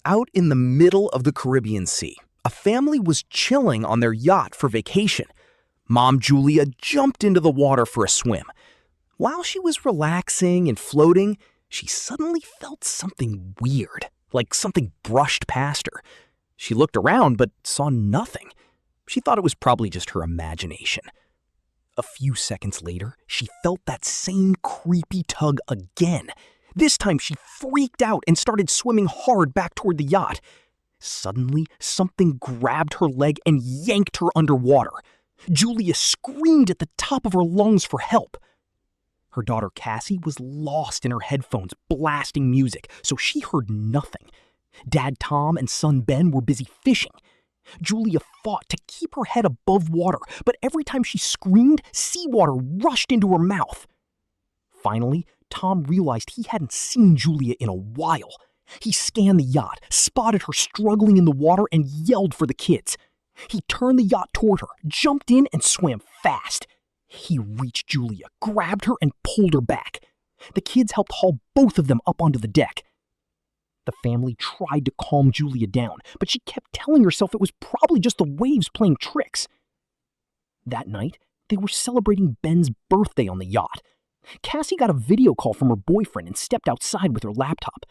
Out in the middle of the Caribbean Sea, a family was chilling on their yacht for vacation. Mom Julia jumped into the water for a swim. While she was relaxing and floating, she suddenly felt something weird, like something brushed past her. She looked around but saw nothing. She thought it was probably just her imagination. A few seconds later, she felt that same creepy tug again. This time she freaked out and started swimming hard back toward the yacht. Suddenly, something grabbed her leg and yanked her underwater. Julia screamed at the top of her lungs for help. Her daughter Cassie was lost in her headphones, blasting music, so she heard nothing. Dad Tom and son Ben were busy fishing. Julia fought to keep her head above water, but every time she screamed, seawater rushed into her mouth. Finally, Tom realized he hadn't seen Julia in a while. He scanned the yacht, spotted her struggling in the water, and yelled for the kids. He turned the yacht toward her, jumped in, and swam fast. He reached Julia, grabbed her, and pulled her back. The kids helped haul both of them up onto the deck. The family tried to calm Julia down, but she kept telling herself it was probably just the waves playing tricks. That night, they were celebrating Ben's birthday on the yacht. Cassie got a video call from her boyfriend and stepped outside with her laptop.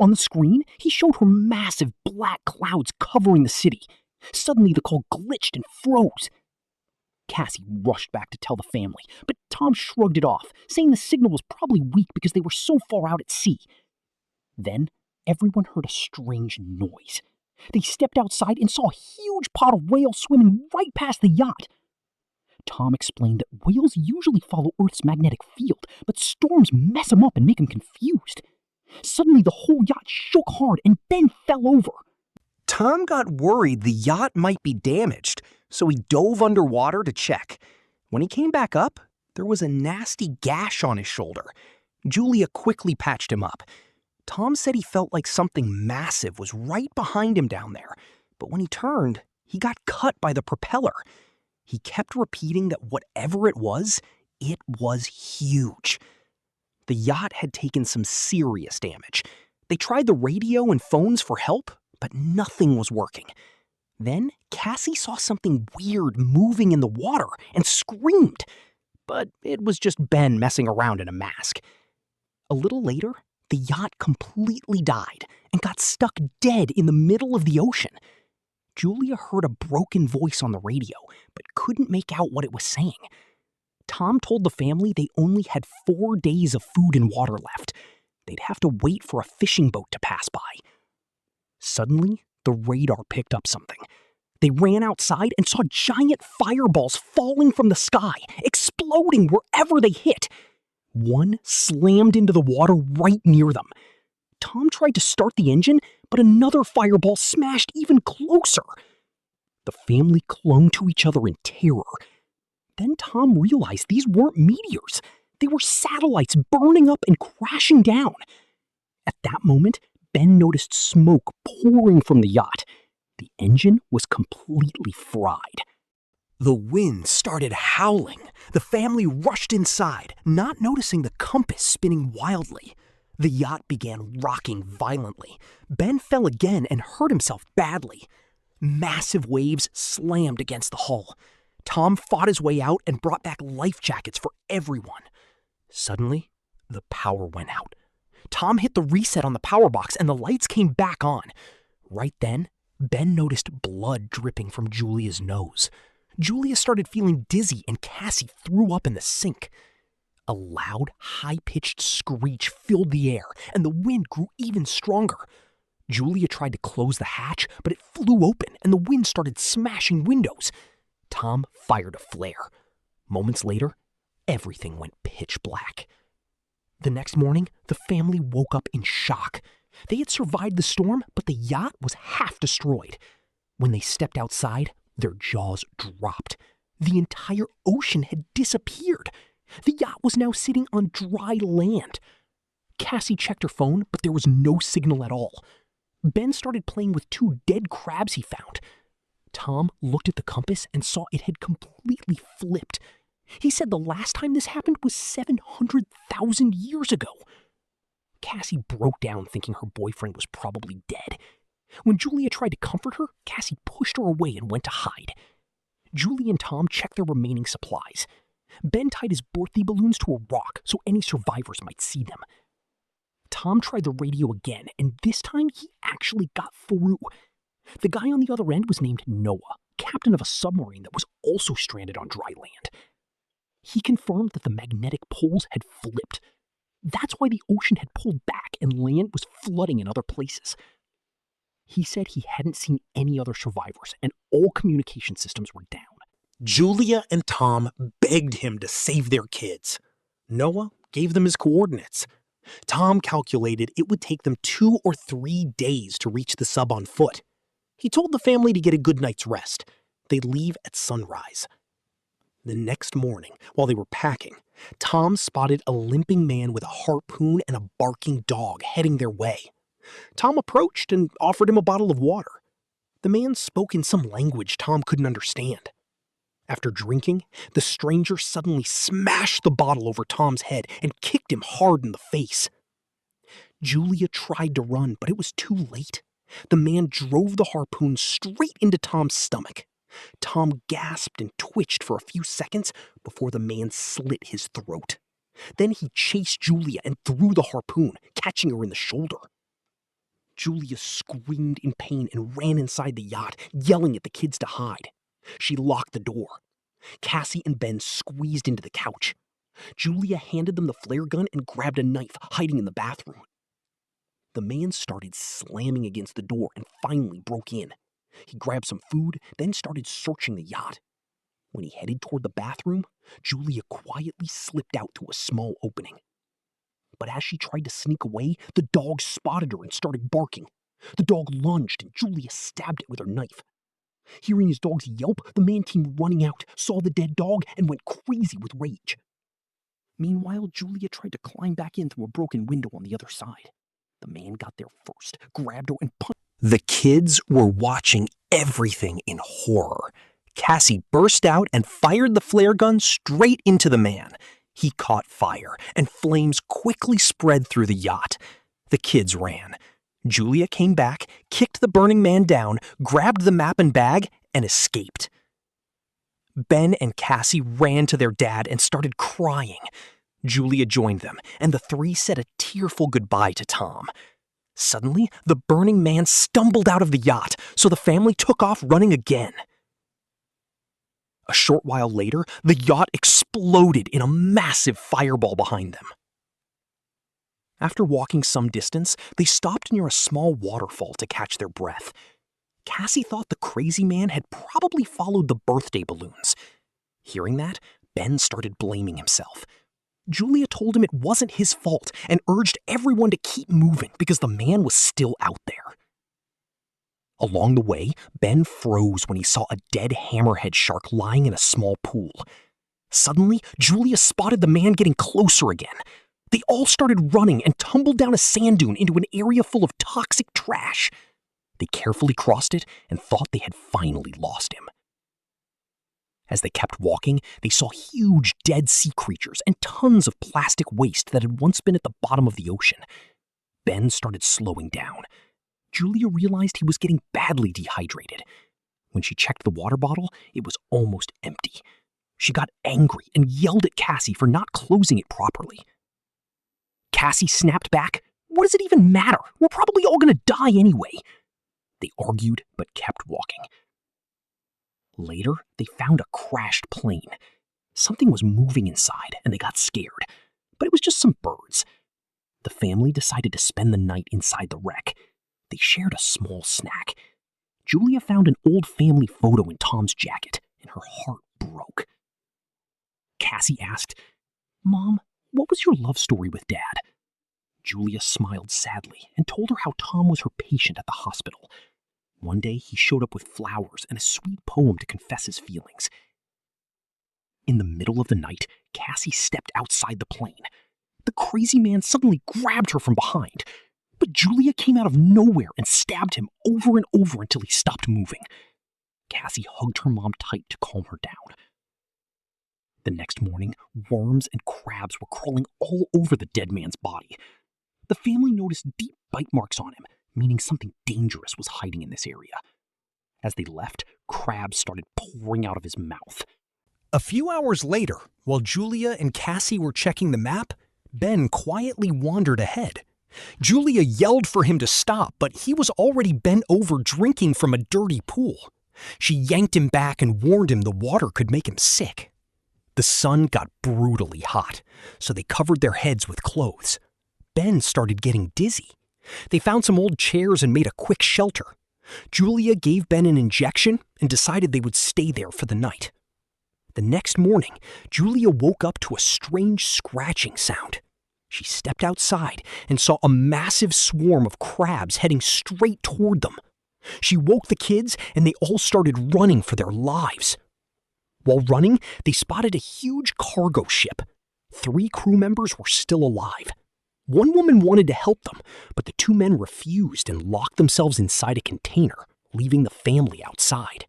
On the screen, he showed her massive black clouds covering the city. Suddenly, the call glitched and froze. Cassie rushed back to tell the family, but Tom shrugged it off, saying the signal was probably weak because they were so far out at sea. Then, everyone heard a strange noise. They stepped outside and saw a huge pod of whales swimming right past the yacht. Tom explained that whales usually follow Earth's magnetic field, but storms mess them up and make them confused. Suddenly, the whole yacht shook hard and Ben fell over. Tom got worried the yacht might be damaged, so he dove underwater to check. When he came back up, there was a nasty gash on his shoulder. Julia quickly patched him up. Tom said he felt like something massive was right behind him down there, but when he turned, he got cut by the propeller. He kept repeating that whatever it was huge. The yacht had taken some serious damage. They tried the radio and phones for help, but nothing was working. Then Cassie saw something weird moving in the water and screamed, but it was just Ben messing around in a mask. A little later, the yacht completely died and got stuck dead in the middle of the ocean. Julia heard a broken voice on the radio, but couldn't make out what it was saying. Tom told the family they only had 4 days of food and water left. They'd have to wait for a fishing boat to pass by. Suddenly, the radar picked up something. They ran outside and saw giant fireballs falling from the sky, exploding wherever they hit. One slammed into the water right near them. Tom tried to start the engine, but another fireball smashed even closer. The family clung to each other in terror. Then Tom realized these weren't meteors. They were satellites burning up and crashing down. At that moment, Ben noticed smoke pouring from the yacht. The engine was completely fried. The wind started howling. The family rushed inside, not noticing the compass spinning wildly. The yacht began rocking violently. Ben fell again and hurt himself badly. Massive waves slammed against the hull. Tom fought his way out and brought back life jackets for everyone. Suddenly, the power went out. Tom hit the reset on the power box and the lights came back on. Right then, Ben noticed blood dripping from Julia's nose. Julia started feeling dizzy and Cassie threw up in the sink. A loud, high-pitched screech filled the air, and the wind grew even stronger. Julia tried to close the hatch, but it flew open, and the wind started smashing windows. Tom fired a flare. Moments later, everything went pitch black. The next morning, the family woke up in shock. They had survived the storm, but the yacht was half destroyed. When they stepped outside, their jaws dropped. The entire ocean had disappeared. The yacht was now sitting on dry land. Cassie checked her phone, but there was no signal at all. Ben started playing with 2 dead crabs he found. Tom looked at the compass and saw it had completely flipped. He said the last time this happened was 700,000 years ago. Cassie broke down thinking her boyfriend was probably dead. When Julia tried to comfort her, Cassie pushed her away and went to hide. Julie and Tom checked their remaining supplies. Ben tied his birthday balloons to a rock so any survivors might see them. Tom tried the radio again, and this time he actually got through. The guy on the other end was named Noah, captain of a submarine that was also stranded on dry land. He confirmed that the magnetic poles had flipped. That's why the ocean had pulled back and land was flooding in other places. He said he hadn't seen any other survivors, and all communication systems were down. Julia and Tom begged him to save their kids. Noah gave them his coordinates. Tom calculated it would take them 2 or 3 days to reach the sub on foot. He told the family to get a good night's rest. They'd leave at sunrise. The next morning, while they were packing, Tom spotted a limping man with a harpoon and a barking dog heading their way. Tom approached and offered him a bottle of water. The man spoke in some language Tom couldn't understand. After drinking, the stranger suddenly smashed the bottle over Tom's head and kicked him hard in the face. Julia tried to run, but it was too late. The man drove the harpoon straight into Tom's stomach. Tom gasped and twitched for a few seconds before the man slit his throat. Then he chased Julia and threw the harpoon, catching her in the shoulder. Julia screamed in pain and ran inside the yacht, yelling at the kids to hide. She locked the door. Cassie and Ben squeezed into the couch. Julia handed them the flare gun and grabbed a knife, hiding in the bathroom. The man started slamming against the door and finally broke in. He grabbed some food, then started searching the yacht. When he headed toward the bathroom, Julia quietly slipped out through a small opening. But as she tried to sneak away, the dog spotted her and started barking. The dog lunged and Julia stabbed it with her knife. Hearing his dog's yelp, the man came running out, saw the dead dog, and went crazy with rage. Meanwhile, Julia tried to climb back in through a broken window on the other side. The man got there first, grabbed her, and punched. The kids were watching everything in horror. Cassie burst out and fired the flare gun straight into the man. He caught fire, and flames quickly spread through the yacht. The kids ran. Julia came back, kicked the burning man down, grabbed the map and bag, and escaped. Ben and Cassie ran to their dad and started crying. Julia joined them, and the three said a tearful goodbye to Tom. Suddenly, the burning man stumbled out of the yacht, so the family took off running again. A short while later, the yacht exploded in a massive fireball behind them. After walking some distance, they stopped near a small waterfall to catch their breath. Cassie thought the crazy man had probably followed the birthday balloons. Hearing that, Ben started blaming himself. Julia told him it wasn't his fault and urged everyone to keep moving because the man was still out there. Along the way, Ben froze when he saw a dead hammerhead shark lying in a small pool. Suddenly, Julia spotted the man getting closer again. They all started running and tumbled down a sand dune into an area full of toxic trash. They carefully crossed it and thought they had finally lost him. As they kept walking, they saw huge dead sea creatures and tons of plastic waste that had once been at the bottom of the ocean. Ben started slowing down. Julia realized he was getting badly dehydrated. When she checked the water bottle, it was almost empty. She got angry and yelled at Cassie for not closing it properly. Cassie snapped back, "What does it even matter? We're probably all going to die anyway." They argued but kept walking. Later, they found a crashed plane. Something was moving inside, and they got scared. But it was just some birds. The family decided to spend the night inside the wreck. They shared a small snack. Julia found an old family photo in Tom's jacket, and her heart broke. Cassie asked, "Mom, what was your love story with Dad?" Julia smiled sadly and told her how Tom was her patient at the hospital. One day, he showed up with flowers and a sweet poem to confess his feelings. In the middle of the night, Cassie stepped outside the plane. The crazy man suddenly grabbed her from behind, but Julia came out of nowhere and stabbed him over and over until he stopped moving. Cassie hugged her mom tight to calm her down. The next morning, worms and crabs were crawling all over the dead man's body. The family noticed deep bite marks on him, meaning something dangerous was hiding in this area. As they left, crabs started pouring out of his mouth. A few hours later, while Julia and Cassie were checking the map, Ben quietly wandered ahead. Julia yelled for him to stop, but he was already bent over drinking from a dirty pool. She yanked him back and warned him the water could make him sick. The sun got brutally hot, so they covered their heads with clothes. Ben started getting dizzy. They found some old chairs and made a quick shelter. Julia gave Ben an injection and decided they would stay there for the night. The next morning, Julia woke up to a strange scratching sound. She stepped outside and saw a massive swarm of crabs heading straight toward them. She woke the kids and they all started running for their lives. While running, they spotted a huge cargo ship. 3 crew members were still alive. One woman wanted to help them, but the 2 men refused and locked themselves inside a container, leaving the family outside.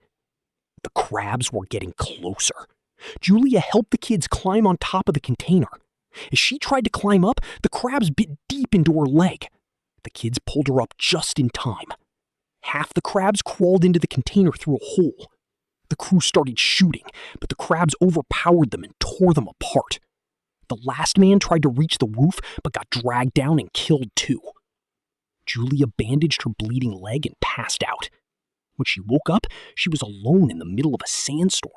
The crabs were getting closer. Julia helped the kids climb on top of the container. As she tried to climb up, the crabs bit deep into her leg. The kids pulled her up just in time. Half the crabs crawled into the container through a hole. The crew started shooting, but the crabs overpowered them and tore them apart. The last man tried to reach the roof, but got dragged down and killed too. Julia bandaged her bleeding leg and passed out. When she woke up, she was alone in the middle of a sandstorm.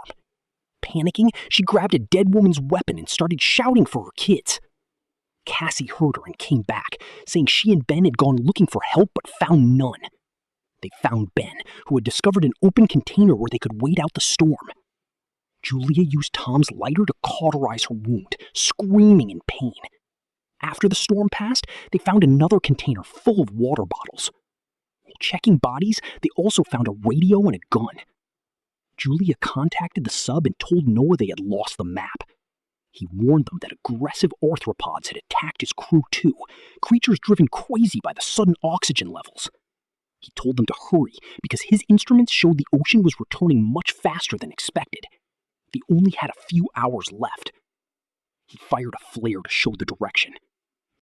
Panicking, she grabbed a dead woman's weapon and started shouting for her kids. Cassie heard her and came back, saying she and Ben had gone looking for help but found none. They found Ben, who had discovered an open container where they could wait out the storm. Julia used Tom's lighter to cauterize her wound, screaming in pain. After the storm passed, they found another container full of water bottles. While checking bodies, they also found a radio and a gun. Julia contacted the sub and told Noah they had lost the map. He warned them that aggressive arthropods had attacked his crew too, creatures driven crazy by the sudden oxygen levels. He told them to hurry because his instruments showed the ocean was returning much faster than expected. They only had a few hours left. He fired a flare to show the direction.